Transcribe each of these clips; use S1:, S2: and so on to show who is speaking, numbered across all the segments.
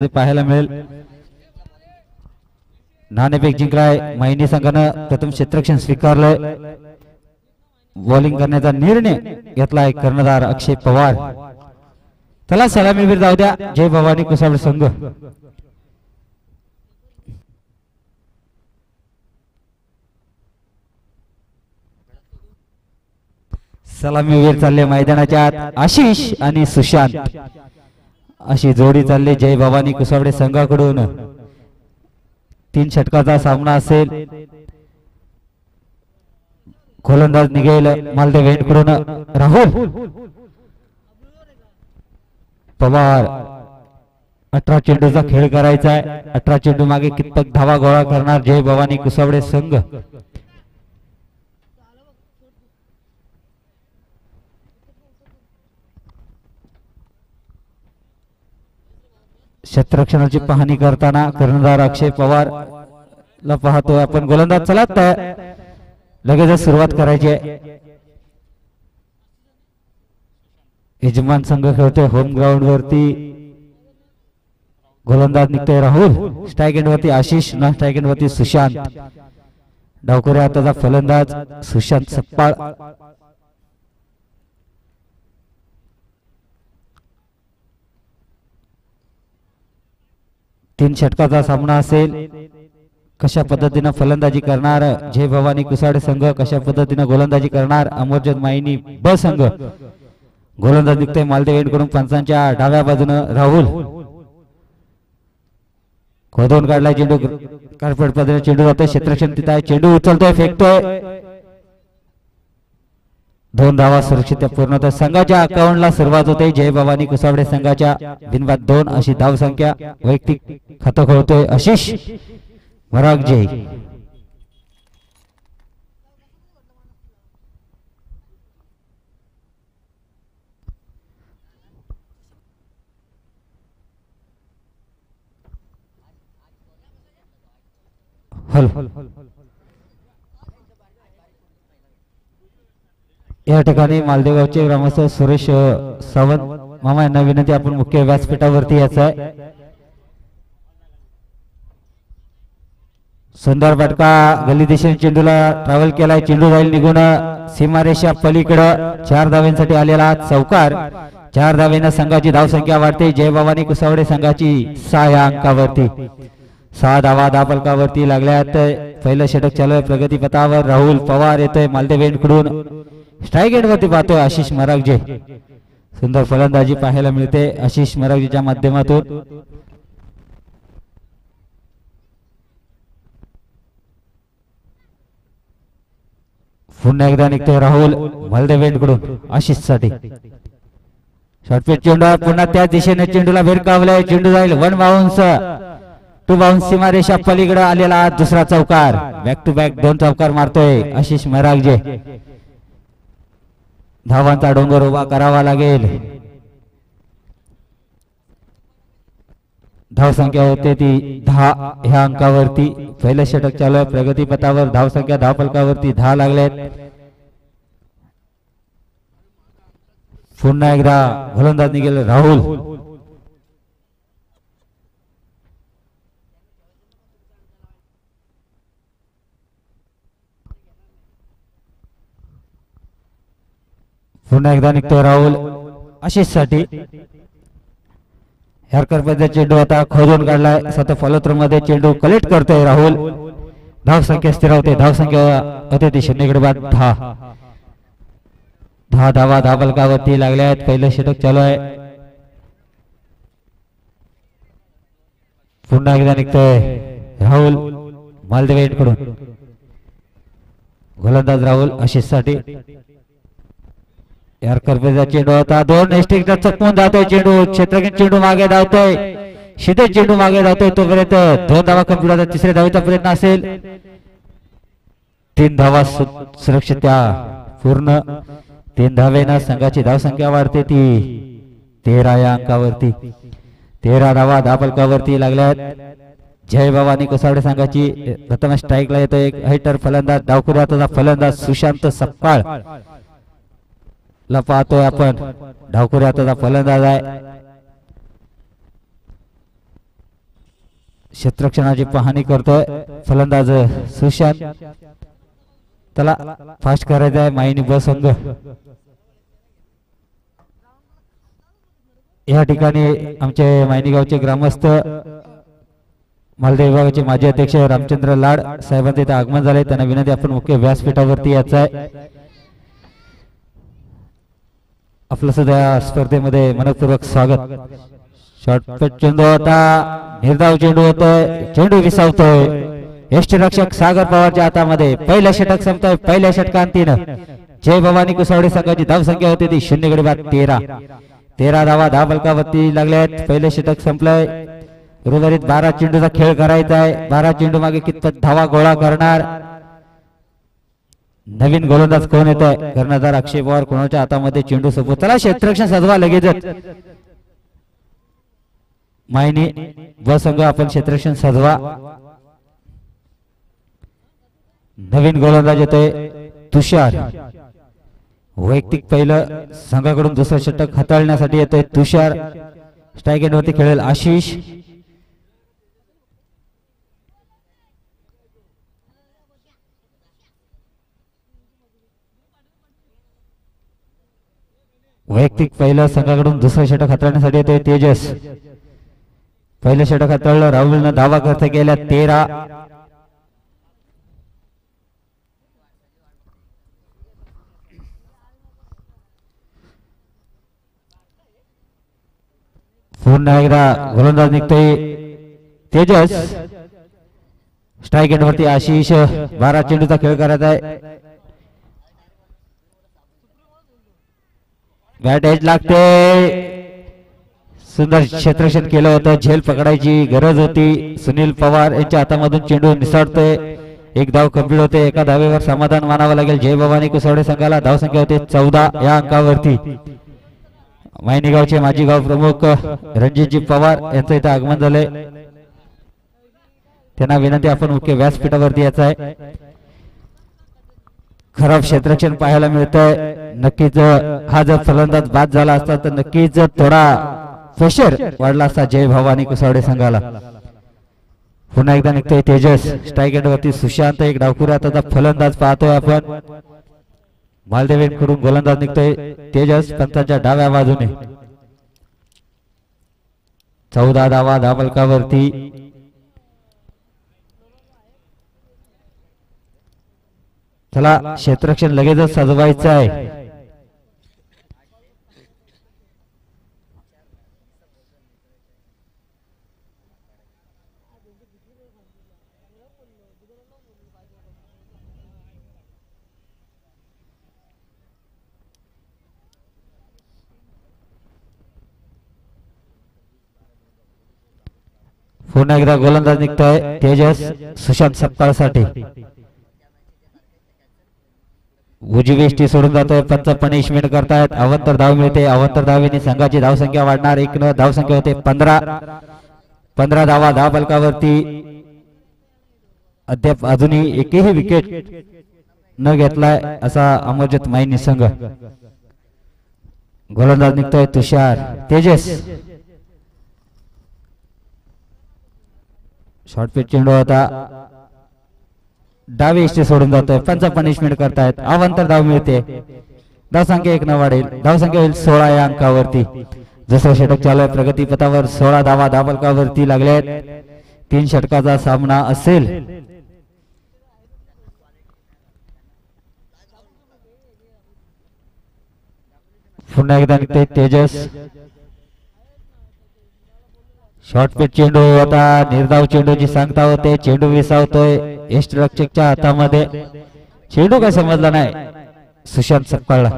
S1: पाहायला मिळेल. नाणेफेक जिंकलाय माहिनी संघानं. प्रथम क्षेत्ररक्षण स्वीकारलंय. बॉलिंग करण्याचा निर्णय घेतलाय कर्णधार अक्षय पवार. चला सलामीवीर जाऊ द्या. जय भवानी कुसावड संघ. सलामीवीर चालले मैदानाच्या आत. आशिष आणि सुशांत अशी जोडी चालली जय भवानी कुसावडे संघाकडून. 3 षटकाचा सामना असेल. गोलंदाज निघेल मालदेव यांकडून राहुल पवार. 18 चेंडूचा खेळ करायचा आहे. 18 चेंडू मागे कितपत धावा गोळा करणार जय भवानी कुसावडे संघ. क्षेत्ररक्षणाची पाहणी करताना कर्णधार अक्षय पवार ला पाहतोय आपण. गोलंदाज चला लगेच सुरुवात करायची आहे. यजमान संघ खेळतोय होम ग्राउंड वरती. गोलंदाज निघतोय राहुल. स्ट्राइक एंड वरती आशिष. नॉन स्ट्राइक एंड वरती सुशांत. डावखोऱ्या हाताचा फलंदाज सुशांत सप्पाळ. तीन षटकाचा सामना असेल. कशा पद्धतीने फलंदाजी करणार जय भवानी कुसावडे संघ, कशा पद्धतीने गोलंदाजी करणार अमरजोत मायनी ब संघ. गोलंदाज निघतोय मालदेव यांकडून पंचांच्या डाव्या बाजूने राहुल. खोदून काढलाय चेंडू. कार्पेट पद्धतीने चेंडू जातोय. क्षेत्ररक्षण तिथे आहे. चेंडू उचलतोय, फेकतोय. 2 धावा सुरक्षित पूर्ण. संघाच्या अकाउंटला सुरुवात होते. जय भवानी कुसावडे संघाच्या बिनबाद 2 अशी धाव संख्या. वैयक्तिक खातं खोलतोय आशिष मरागजे. या ठिकाणी मालदेवचे ग्रामस्थ सुरेश सावंत मामा यांना विनंती, आपण मुख्य व्यासपीठावरती यायचं आहे. सुंदर फटका गल्ली दिशेने चेंडूला ट्रॅव्हल केलाय. चेंडू जाईल निघून सीमारेषा पलीकडं. 4 धाव्यांसाठी आलेला चौकार. 4 धावेनं संघाची धावसंख्या वाढते. जय भवानी कुसावडे संघाची 6 या अंकावरती. 6 धावा धावफलकावरती लागल्यात. पहिलं षटक चालू आहे प्रगतीपथावर. राहुल पवार येतोय मालदेव यांकडून. स्ट्राइक एंड वरती पाहतोय आशिष मरागजे. सुंदर फलंदाजी पाहायला मिळते आशिष मरागजेच्या माध्यमातून. पुन्हा एकदा निघतोय राहुल मालदेव यांकडून आशिष साठी. शॉर्टपिच चेंडू पुन्हा त्या दिशेने चेंडूला भिरकावलाय. चेंडू जाईल 1 बाउन्स 2 बाउन्स. सीमारेषा पलीकडे आलेला दुसरा चौकार. बॅक टू बॅक 2 चौकार मारतोय आशिष मरागजे. धावांचा डोंगर उभा करावा लागेल. धाव संख्या होते ती 10 ह्या अंकावरती. पहिलं षटक चालू आहे प्रगतीपथावर. धाव संख्या धावफलकावरती 10 लागलेत. पुन्हा एकदा गोलंदाज निघेल राहुल. पुन्हा एकदा निघतोय राहुल आशिष साठी. हॅरकर पद्धतीचा चेंडू आता खोदून काढलाय. स्वतः फॉलोथ्रो मध्ये चेंडू कलेक्ट करतोय राहुल. धाव संख्या स्थिरावते. धाव संख्या होते ती 0 बाद 10. 10 धावा धावफलकावरती लागल्या आहेत. पहिलं षटक चालू आहे. पुन्हा एकदा निघतोय राहुल मालदेव यांकडून. गोलंदाज राहुल आशिष साठी. यार करपेचा चेंडू होता. 2 नेस्टिंगचा चकमून जातोय चेंडू. क्षेत्ररक्षण चेंडू मागे धावतोय. शिदे चेंडू मागे धावतोय. तोपर्यंत 2 धावा कंप्लीट होतात. तिसऱ्या धावेचा प्रयत्न असेल. 3 धावा सुरक्षित पूर्ण. 3 धावेनं संघाची धावसंख्या वाढते ती 13 या अंकावरती. 13 धावा धावफलकावरती लागल्यात. जय भवानी कुसावडे संघाची. प्रथम स्ट्राइकला येतो एक हायटर फलंदाज. डावखुऱ्याचा फलंदाज सुशांत सप्पाळ ला पाहतोय आपण. डावखुऱ्याचा फलंदाज आहे. क्षेत्ररक्षणाची पाहणी करतोय फलंदाज सुशांत. त्याला फास्ट करायचं आहे मायनी ब संघ. या ठिकाणी आमचे मायनी गावचे ग्रामस्थ मालदेव विभागाचे माजी अध्यक्ष रामचंद्र लाड साहेबांचे इथे आगमन झाले. त्यांना विनंती आपण मुख्य व्यासपीठावरती यायचं आहे. आपलं सुद्धा या स्पर्धेमध्ये मनपूर्वक स्वागत. शॉर्टपट चेंडू होता, निर्धाव चेंडू होतोय, चेंडू विसावतोय. यष्टीरक्षक सागर पवारच्या हातामध्ये. पहिला षटक संपतोय. पहिल्या षटकांतीनं जय भवानी कुसावडे संघाची धाव संख्या होती ती 0 13 धावा फलकावरती लागल्यात. पहिले षटक संपलंय. उर्वरित 12 चेंडूचा खेळ करायचा आहे. 12 चेंडू मागे कितपत धावा गोळा करणार. नवीन गोलंदाज कोण येत आहे. कर्णधार अक्षय पवार कोणाच्या हातामध्ये चेंडू सोबत. चला क्षेत्ररक्षण सजवा लगेचच. मायनी व संघ आपण क्षेत्ररक्षण सजवा. नवीन गोलंदाज येतोय तुषार. वैयक्तिक पहिलं संघाकडून दुसरं षटक हाताळण्यासाठी येतोय तुषार. स्ट्राइक एंडवरती खेळेल आशिष. वैयक्तिक पहिलं संघाकडून दुसरं षटक हाताळण्यासाठी येतोय तेजस. पहिलं षटक हाताळलं. राहुलनं धावा खर्च केल्या 13. पुन्हा एकदा गोलंदाज निघतोय तेजस. स्ट्राइक एंडवरती आशिष. 12 चेंडूचा खेळ करायचा आहे. बॅट एज लागते. सुंदर क्षेत्ररक्षण केलं होतं. झेल पकडायची गरज होती. सुनील पवार यांच्या हातामधून चेंडू निसटतोय. एक धाव कंप्लीट होते. एका धावेवर समाधान मानावं लागेल जय भवानी कुसावडे संघाला. धावसंख्या होते 14 या अंकावरती. मायनी गावचे माजी गाव प्रमुख रणजितजी पवार यांचं इथं आगमन झालंय. त्यांना विनंती आपण मुख्य व्यासपीठावरती यायचं आहे. खराब क्षेत्ररक्षण पाहायला मिळतंय. नक्कीच हा जर फलंदाज बाद झाला असता तर नक्कीच थोडा प्रेशर वाढला असता जय भवानी कुसावडे संघाला. पुन्हा एकदा निघतोय तेजस. स्ट्राइक एंडवरती सुशांत. एक डावखुऱ्या आता फलंदाज पाहतोय आपण. मालदेवींकडून गोलंदाज निघतोय तेजस पंतांच्या डाव्या बाजूने. 14 धावा फलकावरती. चला क्षेत्ररक्षण लगेचच सजवायचं आहे. पुन्हा एकदा गोलंदाज निघतोय तेजस सुशांत सपकाळसाठी. उजवी सोडून जातोय. पंच पनिशमेंट करतायत. अवंतर धाव मिळते. अवंतर धावेने संघाची धावसंख्या वाढणार. एक धावसंख्या होते 15 धावा फलकावरती. अद्याप अजूनही एकही विकेट न घेतलाय असा अमरजित मायनी संघ. गोलंदाज निघतोय तुषार. तेजस शॉर्ट पिच चेंडू होता. डावी इष्टे सोडून जातोय. पंच पनिशमेंट करतायत. अवंतर धाव मिळते. धावसंख्या 1 न वाढेल. धावसंख्या होईल 16 या अंकावरती. दुसरं षटक चालू आहे प्रगती पथावर. 16 धावा फलकावरती लागल्यात. 3 षटकाचा सामना असेल. पुन्हा एकदा निघते तेजस. शॉर्ट पिच चेंडू होता. निर्धाव चेंडूची सांगता होते. चेंडू विसावतोय यष्टीरक्षकच्या हातामध्ये. चेंडू काय समजला नाही सुशांत सपकाळला.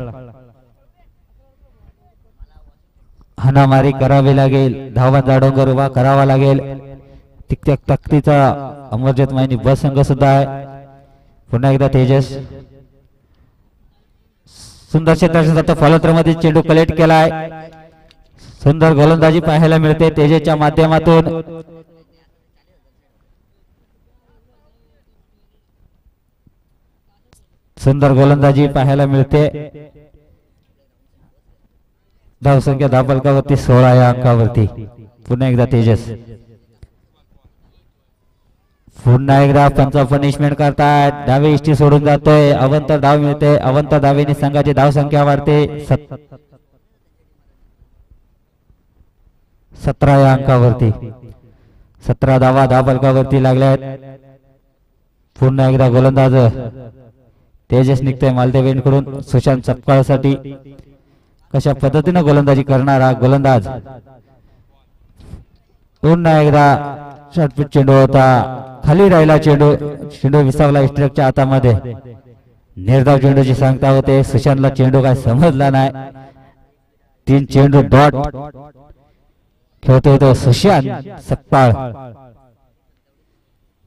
S1: हाणामारी करावी लागेल. धावांचा डोंगर उभा करावा लागेल. तितक्या ताकदीचा अमरजित मायनी ब संघ सुद्धा आहे. पुन्हा एकदा तेजस. सुंदर क्षेत्ररक्षण फॉलोथ्रोमध्ये चेंडू कलेक्ट केलाय. सुंदर गोलंदाजी पाहायला मिळते तेजसच्या माध्यमातून. सुंदर गोलंदाजी पाहायला मिळते. धावसंख्या फलकावरती 16 या अंकावरती. पुन्हा एकदा तेजस. पुन्हा एकदा पंच पनिशमेंट करतायत. डावी इष्टी सोडून जातोय. अवंतर धाव मिळते. अवंतर धावेने संघाची धाव संख्या वाढते 17 या अंकावरती. 17 धावा धाबलकावरती लागल्यात. पुन्हा एकदा गोलंदाज तेजस निघतोय मालदेवेंकडून सुशांत सपकाळसाठी. कशा पद्धतीने गोलंदाजी करणारा गोलंदाज. पुन्हा एकदा शॉर्टपिच चेंडू होता. खाली राहिला चेंडू. चेंडू विसावला स्ट्राईकच्या हातामध्ये. निर्धाव चेंडूची सांगता होते. सुशांतला चेंडू काय समजला नाही. 3 चेंडू डॉट खेळतोय तो सुशांत सपकाळ.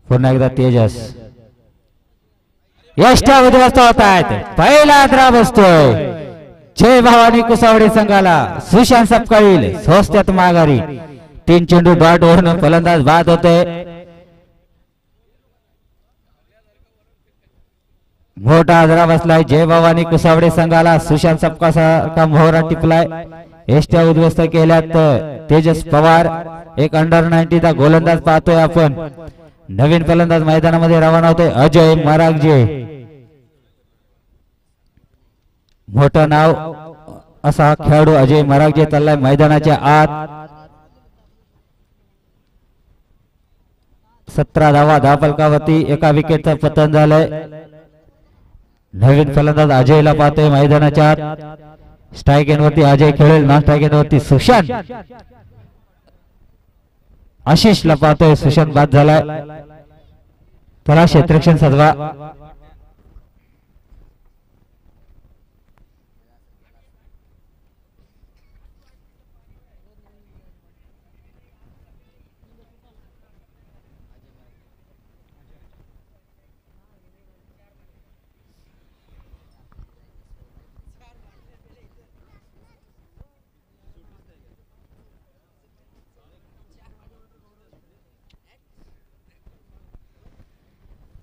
S1: पुन्हा एकदा तेजस. यष्टा उद्ध्वस्त होत आहेत. पहिला द्रा बसतोय जय भवानी कुसावडे संघाला. सुशांत सपकाळ स्वस्त्यात माघारी. 3 चेंडू डॉट वरून फलंदाज बाद होते. मोठा आदरा बसलाय जय भवानी कुसावडे संघाला. सुशांत सपकाळ सारखा मोहरा टिपलाय. यष्ट्या उद्ध्वस्त केल्यात तेजस पवार. एक अंडर 19 चा गोलंदाज पाहतोय आपण. नवीन फलंदाज मैदानामध्ये रवाना होतोय अजय मरागजे. मोठं नाव असा खेळाडू अजय मरागजे चाललाय मैदानाच्या आत. 17 धावा धापलकावरती. एका विकेटचं पतन झालंय. नवीन फलंदाज अजयला पाहतोय मैदानाच्या आत. स्ट्राईक एंडवरती अजय खेळेल. नॉन स्ट्राईक एंडवरती सुशांत. आशिषला पाहतोय. सुशांत बाद झालाय. त्याला क्षेत्ररक्षण सजवा.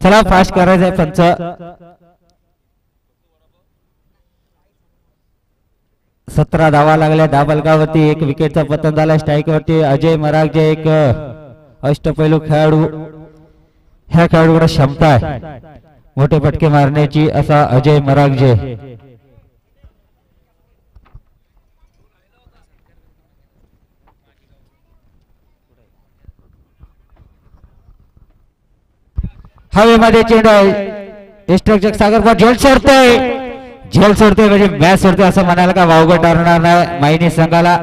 S1: चला फास्ट करायचंय पंच. 17 धावा लागल्या धाबलकावरती. एक विकेटचा पतन झाला. स्ट्राईक वरती अजय मरागजे. एक अष्टपैलू खेळाडू. ह्या खेळाडूकडे क्षमता आहे मोठे फटके मारण्याची असा अजय मरागजे. हवेमध्ये चेंडू आहे. स्ट्रक्चर सागरकर झेल सोडतोय. झेल सोडतोय म्हणजे मॅच सोडतोय असं म्हणायला का वावगं ठरणार नाही. मायनी संघाला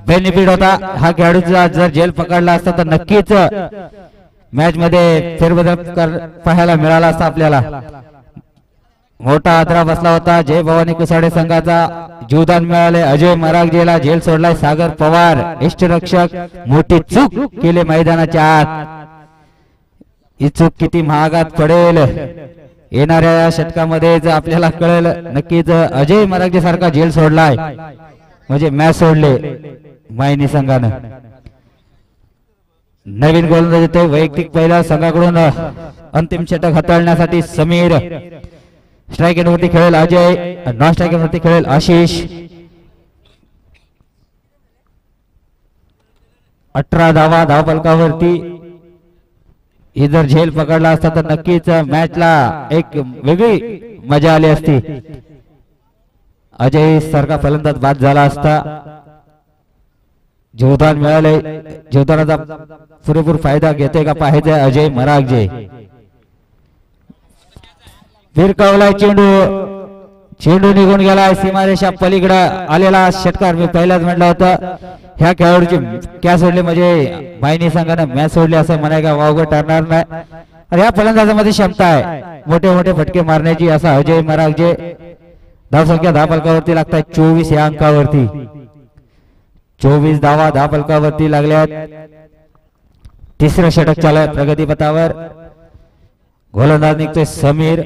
S1: बेनिफिट होता. हा खेळाडूचा जर झेल पकडला असता तर नक्कीच मॅच मध्ये फेरबदल पाहायला मिळाला असता आपल्याला. मोठा आदरा बसला होता जय भवानी कुसाडे संघाचा. जीवदान मिळाले अजय मरागजेला. झेल सोडलाय सागर पवार. इष्टरक्षक मोठी चूक केली मैदानाच्या आत. ही चूक किती महागात पडेल येणाऱ्या षटकामध्ये आपल्याला कळेल. नक्कीच अजय मरागजे सारखा झेल सोडलाय म्हणजे मॅच सोडले मायनी संघानं. नवीन गोलंदाज येतोय वैयक्तिक पहिल्या संघाकडून. अंतिम षटक हाताळण्यासाठी समीर. स्ट्राईक एंडवरती खेळेल अजय. नॉन स्ट्राईक एंडवरती खेळेल आशिष. 18 धावा धावफलकावरती. ही जर झेल पकडला असता तर नक्कीच मॅचला एक वेगळी मजा आली असती. अजय सारखा फलंदाज बाद झाला असता. जीवदान मिळाले. जीवदानाचा पुरेपूर फायदा घेतोय का पाहायचा अजय मरागजे. फिरकावलाय चेंडू. चेंडू निघून गेला. सीमारेषा पलीकडे आलेला षटकार. मी पहिलाच म्हटलं होतं ह्या खेळाडूची कॅच सोडली म्हणजे मायनी संघानं मॅच सोडली असं म्हणायला वावगं ठरणार नाही. आणि ह्या फलंदाजामध्ये क्षमता आहे मोठे मोठे फटके मारण्याची असा अजय मरागजे. धावसंख्या धावफलकावरती लागतात 24 या अंकावरती. 24 धावा धावफलकावरती लागल्यात. तिसरं षटक चालू आहे प्रगतीपथावर. गोलंदाज निघतोय समीर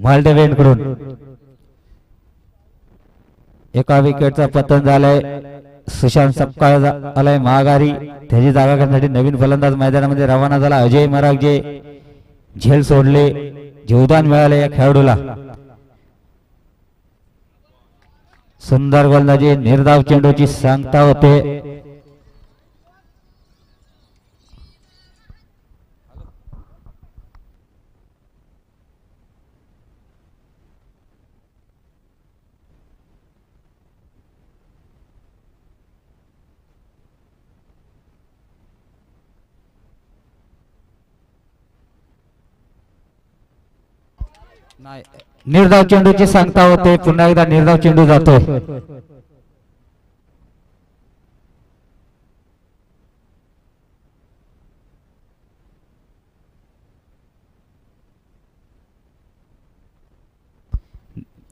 S1: मालदेवेंकडून. एका विकेटचा पतन झालंय. सुशांत सपकाळ आलाय माघारी. त्याची जागा करण्यासाठी नवीन फलंदाज मैदानामध्ये रवाना झाला अजय मरागजे. झेल सोडले. जीवदान मिळाले या खेळाडूला. सुंदर गोलंदाजी. निर्धाव चेंडूची सांगता होते. निर्धाव चेंडूची सांगता होते, पुन्हा एकदा निर्धाव चेंडू जातोय.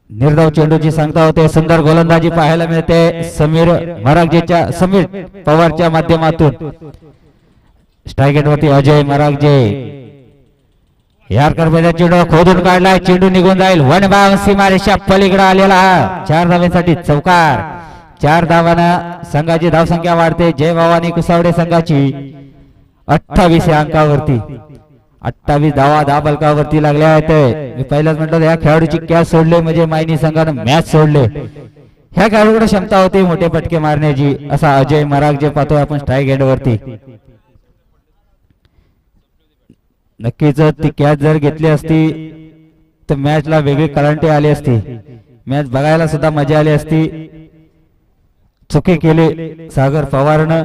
S1: निर्धाव चेंडूची सांगता होते. सुंदर गोलंदाजी पाहायला मिळते समीर समीर पवारच्या माध्यमातून. स्ट्राईक वरती अजय मरागजे यार करबेचा चेंडू खोदून काढलाय, चेंडू निघून जाईल. वन बाउंड सीमारेषा पलीकडे आलेला हा 4 धावांसाठी चौकार. 4 धावांना संघाची धावसंख्या वाढते. जय भवानी कुसावडे संघाची 28 या अंकावरती. 28 धावा दाबलकावरती लागल्या आहेत. मी पहिलाच म्हटलं या खेळाडूची कॅच सोडले म्हणजे मायनी संघानं मॅच सोडले. ह्या खेळाडूकडे क्षमता होती मोठे फटके मारण्याची, असा अजय मरागजे पाहतोय आपण स्ट्राईक एंड वरती. नक्कीच ती कॅच जर घेतली असती तर मॅचला वेगळी करंटी आली असती, मॅच बघायला सुद्धा मजा आली असती. चुकी केली सागर पवारनं,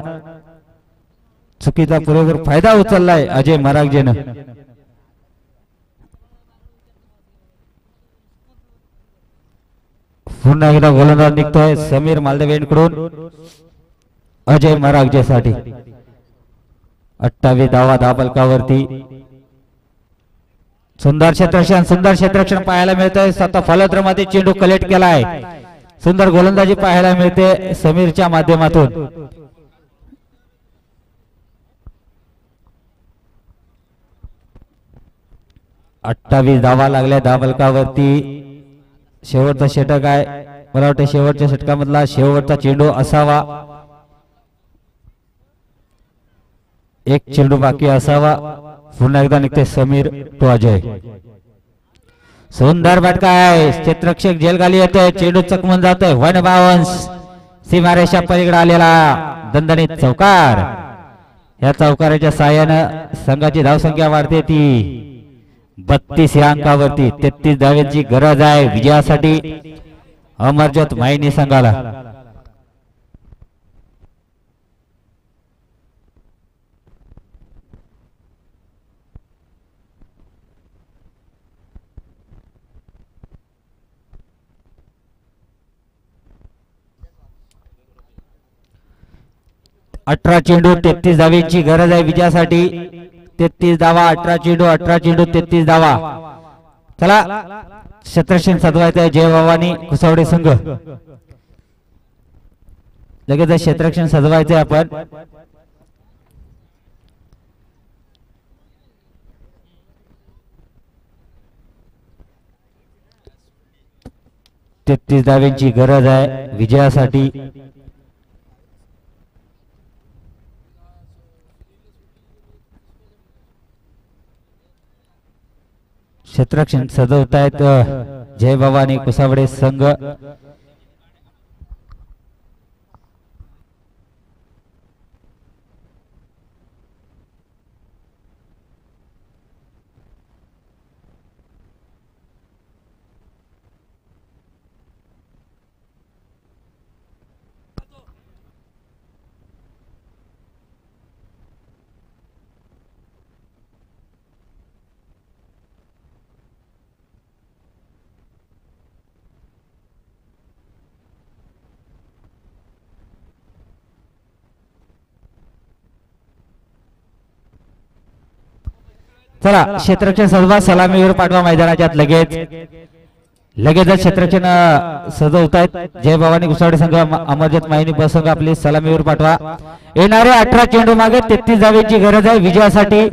S1: चुकीचा पुरेपूर फायदा उचललाय अजय मरागजेनं. पुन्हा एकदा गोलंदाज निघतोय समीर मालदेवेंकडून अजय मरागजेसाठी. 28 धावा दाबलकावरती. सुंदर क्षेत्रक्षण पाहायला मिळतंय. स्वतः फलद्रमध्ये चेंडू कलेक्ट केलाय. सुंदर गोलंदाजी पाहायला मिळते समीरच्या माध्यमातून. अठ्ठावीस धावा लागल्या दाबलकावरती. शेवटचा षटक आहे, मला वाटतं शेवटच्या षटकामधला शेवटचा चेंडू असावा. एक चेंडू बाकी असावा. पुन्हा एकदा निघते समीर टू अजय. सुंदर फटका आहे, क्षेत्ररक्षक जेलखाली येतोय, चेंडू चकमून जातोय. 1 बाउंस सीमारेषा पलीकडे आलेला दणदणीत चौकार. या चौकाराच्या साहाय्यानं संघाची धावसंख्या वाढते ती 32 या अंकावरती. 33 धावांची गरज आहे विजयासाठी अमरज्योत मायनी संघाला. अठरा चेंडू 33 धावांची गरज आहे विजयासाठी. 33 धावा, 18 चेंडू 33 धावा. चला क्षेत्ररक्षण सजवायचं जय भवानी कुसावडे संघ. लगेच क्षेत्ररक्षण सजवायचंय आपण. तेहतीस धावांची गरज आहे विजयासाठी. क्षेत्ररक्षण सजवतायत जय भवानी कुसावडे संघ. चला क्षेत्ररक्षण सजवा, सलामीवर पाठवा मैदानाच्या लगेच क्षेत्ररक्षण सजवतायत जय भवानी कुसावडे संघ. अमरज्योत मायनी बसंग आपली सलामीवर पाठवा. येणारे 18 चेंडू मागे 33 धावांची गरज आहे विजयासाठी.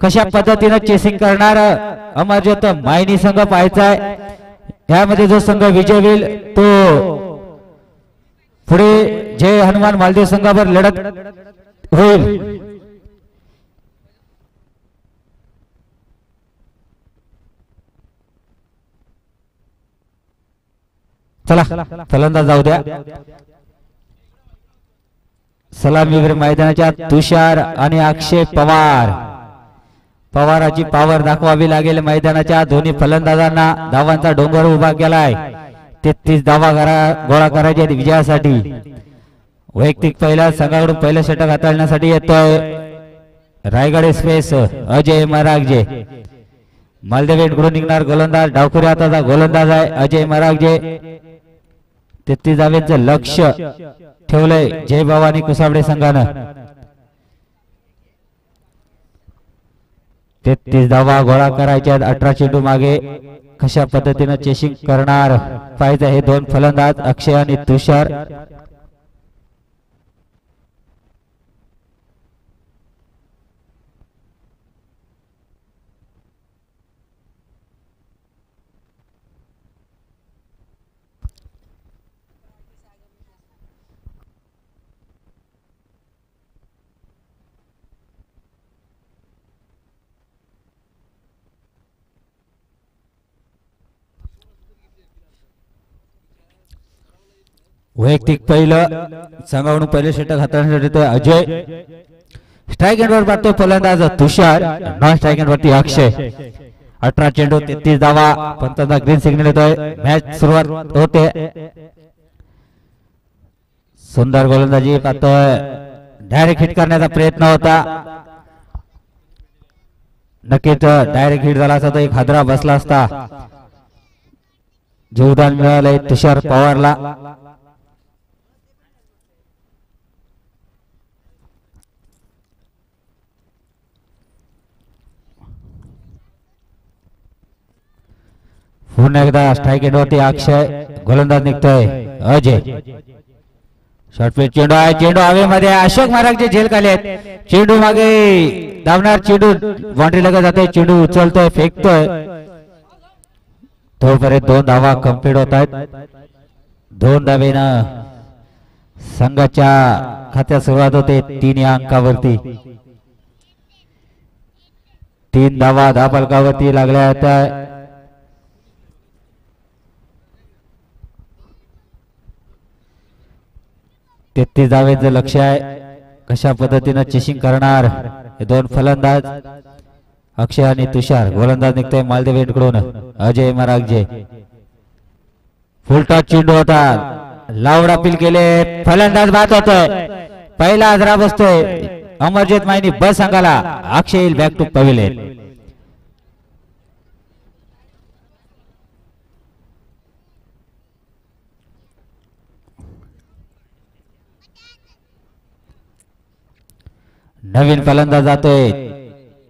S1: कशा पद्धतीने चेसिंग करणार अमरज्योत मायनी संघ पाहायचा आहे. यामध्ये जो संघ विजय होईल तो पुढे जय हनुमान मालदेव संघावर लढत होईल. चला फलंदाज जाऊ द्या. सलामीवीर मैदानाच्या तुषार आणि अक्षय पवार. पवाराची पावर दाखवावी लागेल मैदानाच्या दोन्ही फलंदाजांना. धावांचा डोंगर उभा केलाय. 33 धावा गोळा करायचे विजयासाठी. वैयक्तिक पहिल्या संघाकडून पहिलं षटक हाताळण्यासाठी येतोय रायगड एक्सप्रेस अजय मरागजे. मालदेव इकडून निघणार गोलंदाज. डावखुरी हाताचा गोलंदाज आहे अजय मरागजे. 33 धावेचं लक्ष ठेवलंय जय भवानी कुसावडे संघानं. 33 धावा गोळा करायच्या. 18 चेंडू मागे. कशा पद्धतीनं चेसिंग करणार पाहिजे हे दोन फलंदाज अक्षय आणि तुषार. वैयक्तिक पहिलं संघाकडून पहिले षटक हाताळण्यासाठी अजय. स्ट्राईक एंडवर पाहतो फलंदाज तुषार. नॉन स्ट्राईक एंडवरती अक्षय. 18 चेंडू 33 धावा. पंतचा ग्रीन सिग्नल येतोय. मॅच सुरुवात होते. सुंदर गोलंदाजी पाहतोय. डायरेक्ट हिट करण्याचा प्रयत्न होता. नक्कीच डायरेक्ट हिट झाला असता तो एक हादरा बसला असता. जीवदान मिळालंय तुषार पवारला. पुन्हा एकदा स्ट्राईक एंडवरती अक्षय. गोलंदाज निघतोय अजय. शॉर्टपिच चेंडू आहे. चेंडू हवेमध्ये. अशोक महाराज जे झेल खाली आहेत. चेंडू मागे धावणार. चेंडू बाउंड्री लगत जाते. चेंडू उचलतोय फेकतोय. तोपर्यंत 2 धावा कंप्लीट होत आहेत. 2 धावेनं संघाच्या खात्यात सुरुवात होते. 3 या अंकावरती. 3 धावा धापलकावरती लागल्या आहेत. 33 धावेचं लक्ष आहे. कशा पद्धतीनं चेसिंग करणार हे दोन फलंदाज अक्षय आणि तुषार. गोलंदाज निघतोय मालदेव कडून अजय मरागजे. फुलटॉस चेंडू होता. लावड अपील केले. फलंदाज बाद होतोय. पहिला हजरा बसतोय अमरजित मायनी बस संघाला. अक्षय येईल बॅक टू पवेलियन. नवीन फलंदाज जातोय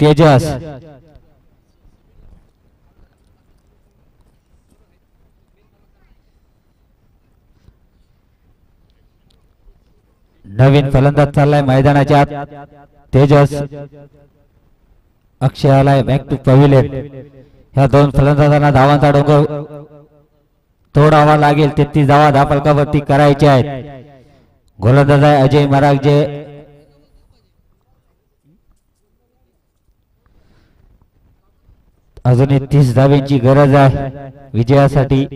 S1: तेजस. नवीन फलंदाज चाललाय मैदानाच्या आत. तेजस. अक्षय आलाय बॅक टू पवेलियन. ह्या दोन फलंदाजांना धावांचा डोंगर तोडावा लागेल. 33 धावा धापलकावरती करायचे आहेत. गोलंदाज आहे अजय मरागजे. अजूनही 30 धावेंची गरज आहे विजयासाठी.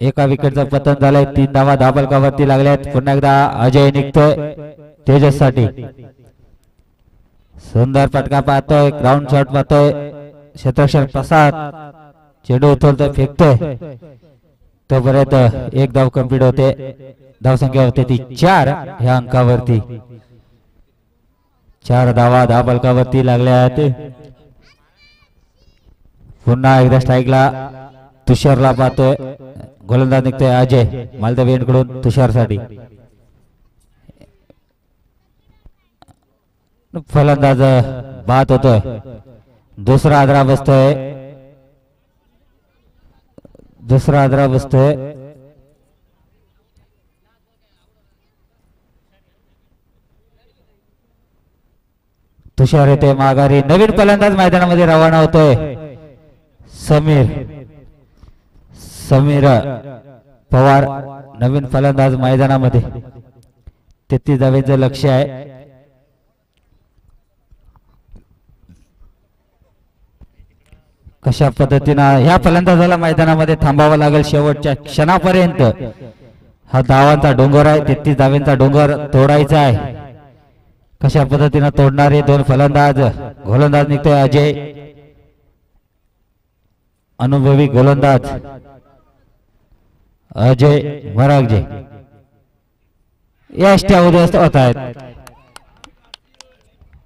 S1: एका विकेटचं पतन झालंय. 3 धावा धापलकावरती लागल्यात. पुन्हा एकदा अजय निघतोय तेजस साठी. सुंदर फटका पाहतोय. ग्राउंड शॉट पाहतोय. क्षेत्ररक्षण प्रसाद. चेंडू उचलतोय फेकतोय. तोपर्यंत 1 धाव कंप्लीट होते. धावसंख्या होते ती 4 ह्या अंकावरती. 4 धावा धापलकावरती लागल्या आहेत. पुन्हा एकदा स्ट्राईकला तुषारला पाहतोय. गोलंदाज निघतोय अजय मालदेव कडून तुषार साठी. फलंदाज बाद होतोय. दुसरा आदरा बसतोय. तुषार येते माघारी. नवीन फलंदाज मैदानामध्ये रवाना होतोय समीर पवार. नवीन फलंदाज मैदानामध्ये. 33 धावेचं लक्ष आहे. कशा पद्धतीनं ह्या फलंदाजाला मैदानामध्ये थांबावं लागेल शेवटच्या क्षणापर्यंत. हा धावांचा डोंगर आहे. 33 धावेंचा डोंगर तोडायचा आहे. कशा पद्धतीनं तोडणारे दोन फलंदाज. गोलंदाज निघतोय अजय. अनुभवी गोलंदाज अजय मरागजे. या उद्ध्वस्त होत आहेत.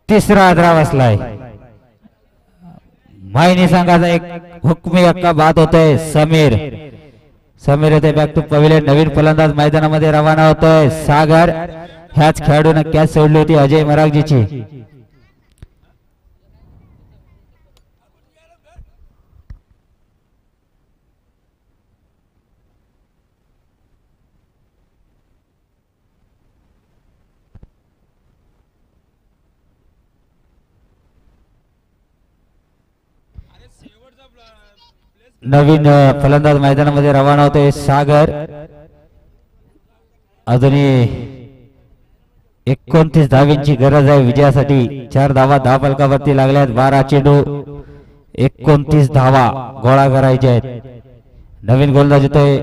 S1: तिसरा आदरा बसलाय. मायनी संघाचा एक हुकमी हक्का बाद होतोय समीर येते बॅक टू पवेलियन नवीन फलंदाज मैदानामध्ये रवाना होतोय सागर ह्याच खेळाडूने कॅच सोडली होती अजय मरागजीची नवीन फलंदाज मैदानामध्ये रवाना होतोय सागर अजूनही 29 धावांची गरज आहे विजयासाठी 4 धावा 10 फलकावरती लागल्यात 12 चेंडू 29 धावा गोळा करायचे आहेत नवीन गोलंदाज येतोय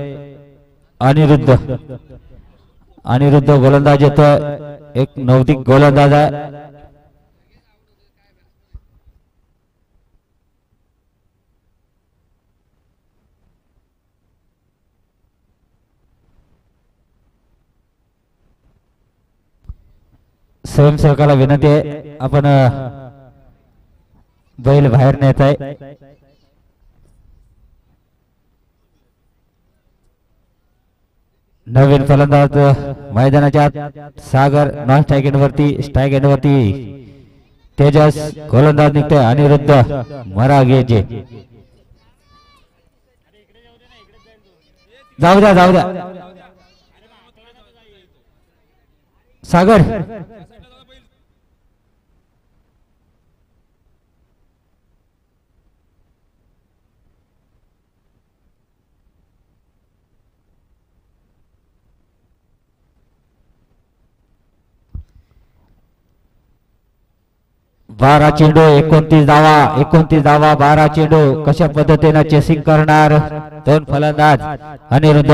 S1: अनिरुद्ध गोलंदाज येतोय एक नवदिक गोलंदाज आहे स्वयंसेवकाला विनंती आहे आपण बैल बाहेर नेत आहे नवीन फलंदाज मैदानाच्या सागर नॉन स्ट्राइक एंड वरती तेजस गोलंदाज निघतोय अनिरुद्ध मरागेचे जाऊ द्या सागर 12 चेंडू 29 धावा 12 चेंडू कशा पद्धतीने चेसिंग करणार दोन फलंदाज अनिरुद्ध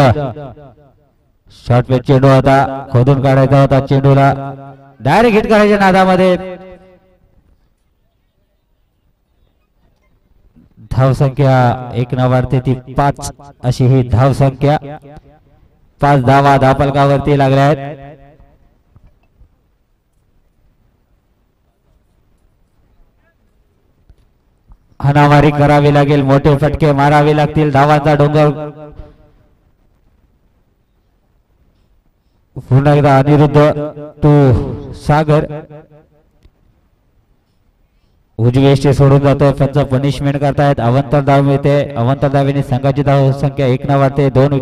S1: शॉर्ट पिच चेंडू होता खोदून काढायचा होता चेंडूला डायरेक्ट हिट करायच्या नादामध्ये धाव संख्या 1 न वाढते ती 5 अशी ही धाव संख्या 5 धावा धापलकावरती लागल्या आहेत हाणामारी करावी लागेल मोठे फटके मारावे लागतील धावांचा डोंगर पुन्हा एकदा अनिरुद्ध टू सागर उजवी एष्टी सोडून जातोय पंच पनिशमेंट करतायत अवंतर धाव मिळते अवंतर धावेने संघाची धाव संख्या 1 न वाढते 3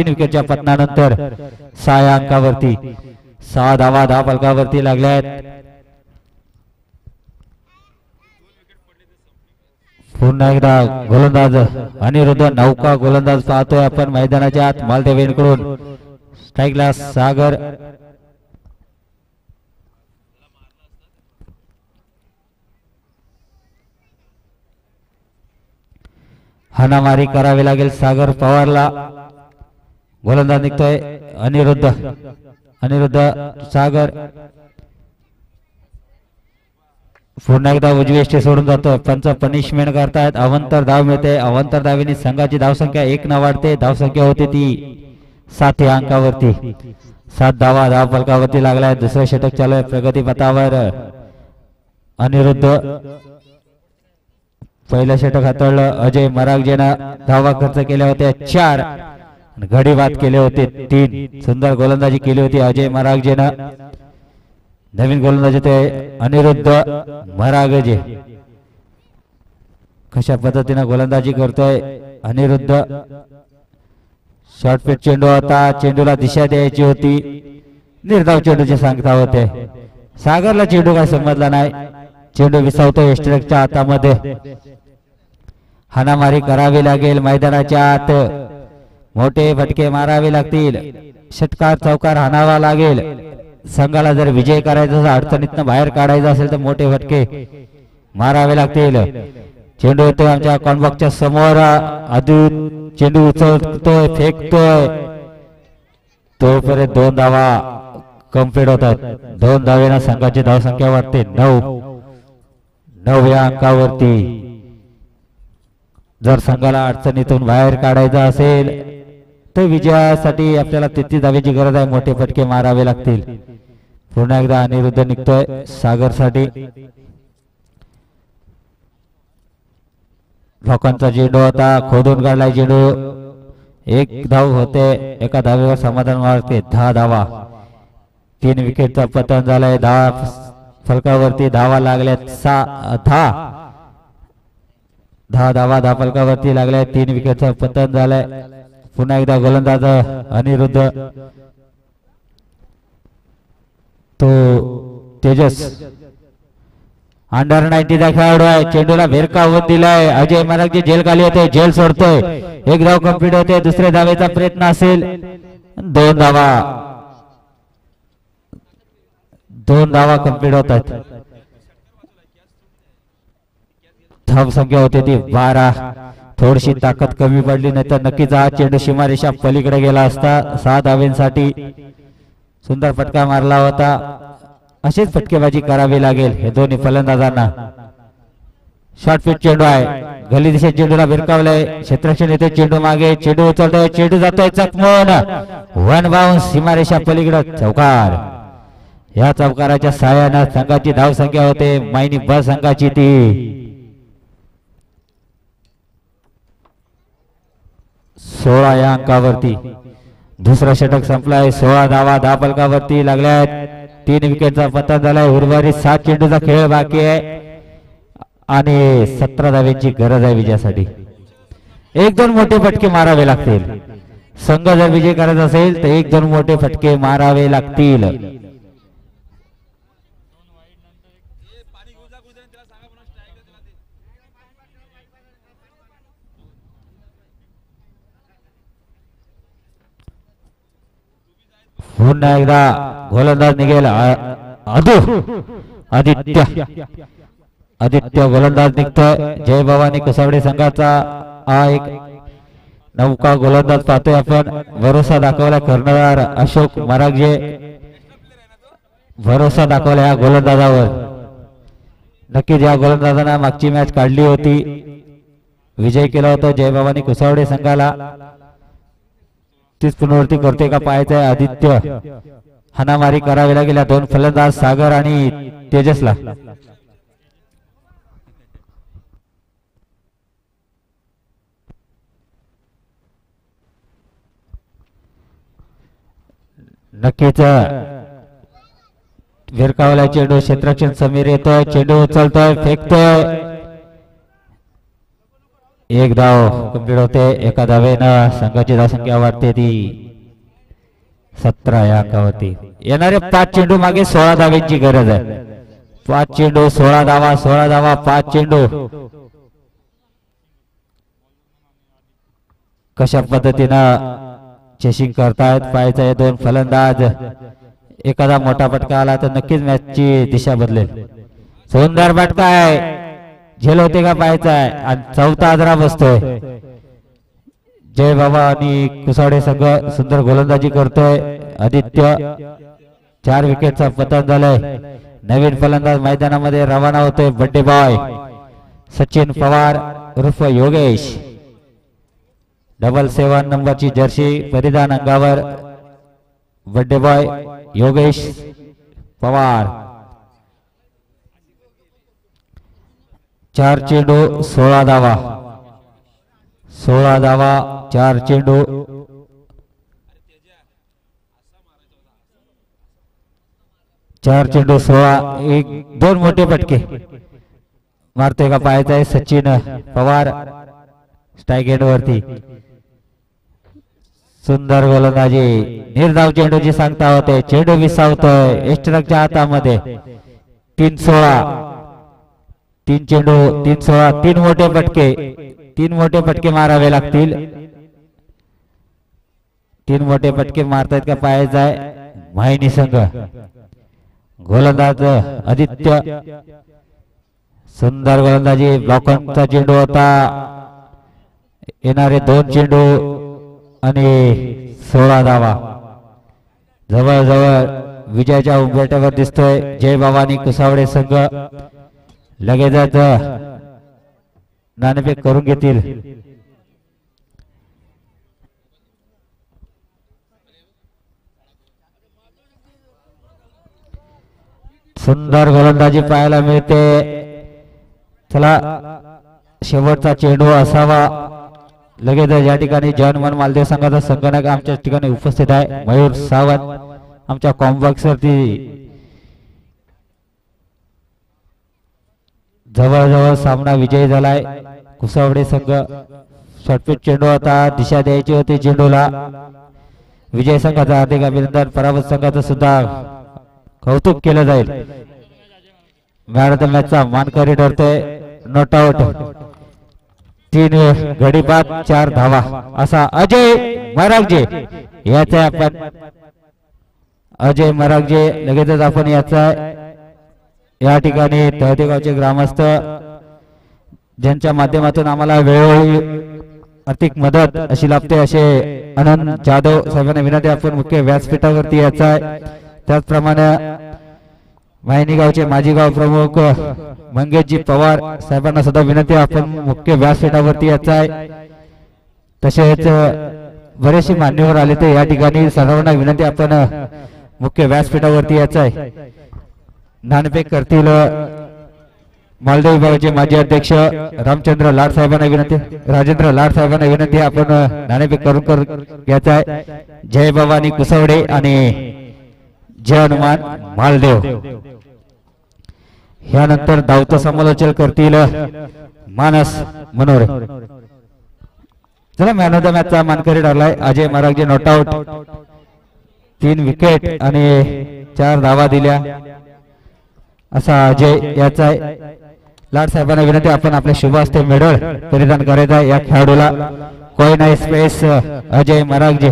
S1: विकेटच्या पतनानंतर 6 अंकावरती 6 धावा धापलकावरती लागल्या आहेत पुन्हा एकदा गोलंदाज अनिरुद्ध नौका गोलंदाज पाहतोय आपण मैदानाच्या आत मालदेवींकडून स्ट्राइकला सागर हाणामारी करावी लागेल सागर पवारला गोलंदाज निघतोय अनिरुद्ध सागर पुन्हा एकदा उजवी एष्टी सोडून जातो पंच पनिशमेंट करतायत अवंतर धाव मिळते अवंतर धावेने संघाची धावसंख्या 1 न वाढते धावसंख्या होती ती 7 अंकावरती 7 धावा धावफलकावरती लागलाय दुसरं षटक चालू आहे प्रगती पथावर अनिरुद्ध पहिलं षटक हाताळलं अजय मरागजेनं धावा खर्च केल्या होत्या 4 घडी बाद केले होते 3 सुंदर गोलंदाजी केली होती अजय मरागजेनं नवीन गोलंदाज ते अनिरुद्ध मरागजे कशा पद्धतीने गोलंदाजी करतोय अनिरुद्ध शॉर्ट पिच चेंडू होता चेंडूला दिशा द्यायची होती निर्धाव चेंडूचे सांगता होते सागरला चेंडू काय समजला नाही चेंडू विसावतोय स्ट्राइकच्या हातामध्ये हाणामारी करावी लागेल मैदानाच्या आत मोठे फटके मारावे लागतील षटकार चौकार हाणावा लागेल संघाला जर विजय करायचा असेल अडचणीतनं बाहेर काढायचा असेल तर मोठे फटके मारावे लागतील चेंडू येतोय आमच्या कॉर्नबॉक्सच्या समोर अद्भुत चेंडू उचलतोय फेकतोय तोपर्यंत 2 धावा कंप्लीट होतात 2 धावेनं संघाची धावसंख्या वाढते 9 या अंकावरती जर संघाला अडचणीतून बाहेर काढायचा असेल तर विजयासाठी आपल्याला 33 धावेची गरज आहे मोठे फटके मारावे लागतील पुन्हा एकदा अनिरुद्ध निघतोय सागर साठी लोकांचा चेंडू होता, खोदून काढलाय चेंडू, एक धाव होते, एका धावेवर समाधान मारते, 10 धावा, 3 विकेटचा पतन झालाय, 10 फलकावरती धावा लागल्यात, 10 धावा 10 फलकावरती लागल्या, 3 विकेटचा पतन झालाय. पुन्हा एकदा गोलंदाज अनिरुद्ध तो तेजस अंडर 19 चा खेळाडू आहे, चेंडूला भिरकावून दिलाय, अजय मराठे झेल खाली होते, झेल सोडतोय, एक धाव कंप्लीट होते, दुसऱ्या धावेचा प्रयत्न असेल, 2 धावा कंप्लीट होतात. धाव संख्या होती ती 12, थोडीशी ताकद कमी पडली नाही तर नक्कीच हा चेंडू सीमारेषा पलीकडे गेला असता. 6 धावेंसाठी सुंदर फटका मारला होता. अशीच फटकेबाजी करावी लागेल हे दोन्ही फलंदाजांना. शॉर्ट पिच चेंडू आहे, गली दिशेत चेंडूला भिरकावलाय, क्षेत्ररक्षण येते, चेंडू मागे, चेंडू उचलतोय, चेंडू जातोय चकमून, वन बाउन्स, सीमारेषा पलीकडे चौकार. या चौकाराच्या सहाय्याने संघाची धाव संख्या होते मायनी ब संघाची ती 16 या अंकावरती. दुसरा षटक संपलाय, 16 धावा 10 फलकावरती लागल्यात, 3 विकेटचा पतन झालाय, उर्वरित 7 चेंडूचा खेळ बाकी आहे आणि 17 धावेची गरज आहे विजयासाठी. 1-2 मोठे फटके मारावे लागतील. संघ जर विजय करायचा असेल तर 1-2 मोठे फटके मारावे लागतील. पुन्हा एकदा गोलंदाज निघेल, आदित्य गोलंदाज निघतोय. जय भवानी कुसावडे संघाचा हा एक नौका गोलंदाज पाहतोय आपण. भरोसा दाखवला कर्णधार अशोक मरागजे, भरोसा दाखवला या गोलंदाजावर. नक्कीच या गोलंदाजांना मागची मॅच काढली होती, विजय केला होता जय भवानी कुसावडे संघाला. तीच पुनरावृत्ती करते का पाहायचं आहे. आदित्य हाणामारी करावी लागेल या 2 फलंदाज सागर आणि तेजसला. नक्कीच भिरकावला चेंडू, क्षेत्ररक्षण समीर येतोय, चेंडू उचलतोय, फेकतोय, 1 धाव कंप्लीट होते. एका धावेनं संघाची धावसंख्या वाढते ती 17 या अंकावरती. येणारे 5 चेंडू मागे 16 धावेची गरज आहे. 5 चेंडू 16 धावा, 16 धावा 5 चेंडू. कशा पद्धतीनं चेसिंग करतायत पाहायचं आहे 2 फलंदाज. एखादा मोठा फटका आला तर नक्कीच मॅचची दिशा बदलेल. सुंदर फटका आहे, झेल होते का पाहायचं आहे आणि 4था आजरा बसतोय. जय बाबा आणि कुसावडे संघ सुंदर गोलंदाजी करतोय. आदित्य 4 विकेटचा पतन झालाय. नवीन फलंदाज मैदानामध्ये रवाना होतोय, बड्डे बॉय सचिन पवार उर्फ योगेश. 7 नंबरची जर्सी परिधान अंगावर बड्डे बॉय योगेश पवार. 4 चेंडू 16 धावा, 16 धावा 4 चेंडू. चार चेंडू 16, 1-2 मोठे फटके मारतोय का पाहायचं आहे. सचिन पवार स्ट्राइक एंड वरती. सुंदर गोलंदाजी, निर्धाव चेंडूची सांगता होते, चेंडू विसावतोय एस्ट्रकच्या हातामध्ये. 3-16, 3 चेंडू 3-16, 3 मोठे फटके, 3 मोठे फटके मारावे लागतील. 3 मोठे फटके मारतायत का पाहायचं आहे माहिनी संघ. गोलंदाज आदित्य, सुंदर गोलंदाजी, ब्लॉकचा चेंडू होता. येणारे 2 चेंडू आणि 16 धावा. जवळजवळ विजयाच्या उंबरठ्यावर दिसतोय जय भवानी कुसावडे संघ. लगेचच नाणेफेक करून घेतील. सुंदर गोलंदाजी पाहायला मिळते. चला शेवटचा चेंडू असावा. लगेच या ठिकाणी जयहनुमान मालदेव संघाचा संगणक आमच्या ठिकाणी उपस्थित आहे. मयूर सावंत आमच्या कॉम्बॉक्स वरती जवळजवळ सामना विजयी झालाय. कुसावडे संघ शॉर्टपिच चेंडू आता दिशा द्यायची होती चेंडूला. विजय संघाचा हार्दिक अभिनंदन. पराभूत संघाचं सुद्धा कौतुक केलं जाईल. मॅन ऑफ द मॅचचा मानकरी ठरतोय. Not out. 3 गडी बाद 4 धावा असा अजय मरागजे याचा आपण अजय मरागजे लगेचच आपण याचा या ठिकाणी तळतेगावचे ग्रामस्थ ज्यांच्या माध्यमातून आम्हाला वेळोवेळी आर्थिक मदत अशी लाभते असे आनंद जाधव साहेबांना विनंती आपण मुख्य व्यासपीठावरती यायचा आहे. त्याचप्रमाणे वाहिनी गावचे माजी गाव प्रमुख मंगेशजी पवार साहेबांना सुद्धा विनंती आपण मुख्य व्यासपीठावरती यायचा आहे. तसेच बरेचसे मान्यवर आले तर या ठिकाणी सर्वांना विनंती आपण मुख्य व्यासपीठावरती यायचा आहे. नाणेफेक करतील मालदेव विभागाचे माजी अध्यक्ष रामचंद्र लाड साहेबांना विनंती राजेंद्र लाड साहेबांना विनंती आपण नाणेफेक करून घ्यायचा आहे. जय भवानी कुसवडे आणि जय हनुमान मालदेव. यानंतर धावतं समालोचन करतील मानस मनोरे. चला मॅन ऑफ द मॅचचा मानकरी ठरलाय Ajay Maragaje. Not out. 3 wicket आणि 4 धावा दिल्या असा अजय याचा आहे. लाड साहेबांना विनंती आपण आपले शुभ हस्ते मेडल परिधान करायचा या खेळाडूला. कोयना स्पेस अजय मरागजे.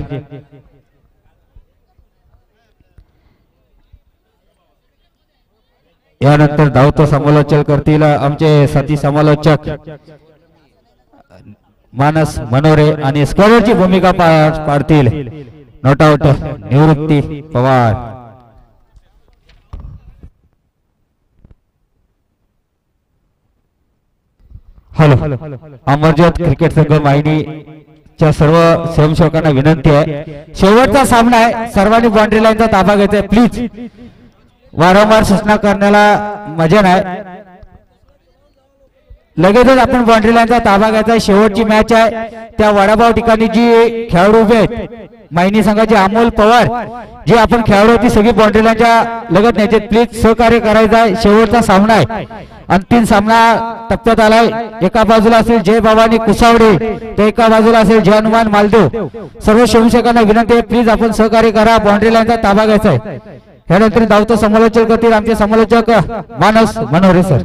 S1: यानंतर धावतं समालोचन करतील आमचे साथी समालोचक मानस मनोरे आणि स्कॉलरची भूमिका पाडतील not out Nivrutti Pawar. Hello. Amarjyot cricket संघ वाहिनीच्या सर्व स्वयंसेवकांना विनंती आहे शेवटचा सामना आहे. सर्वांनी बाउंड्री लाईनचा ताबा घ्यायचा आहे प्लीज. वारंवार सूचना करण्याला मजा नाही. लगेचच आपण बाउंड्री लाईनचा ताबा घ्यायचा. शेवटची मॅच आहे. त्या वडापाव ठिकाणी जी खेळाडू उभे आहेत माहिनी संघाचे अमोल पवार जे आपण खेळाडू होती सगळी बाउंड्री लाईनच्या लगत न्यायचे प्लीज सहकार्य करायचं आहे. शेवटचा सामना आहे. अंतिम सामना टप्प्यात आलाय. एका बाजूला असेल जय भवानी कुसावडे तर एका बाजूला असेल जय हनुमान मालदेव. सर्व स्वयंसेवकांना विनंती आहे प्लीज आपण सहकार्य करा. बाउंड्री लाईनचा ताबा घ्यायचा आहे. यानंतर धावतं समालोचन करतील आमचे समालोचक मानस मनोरे सर.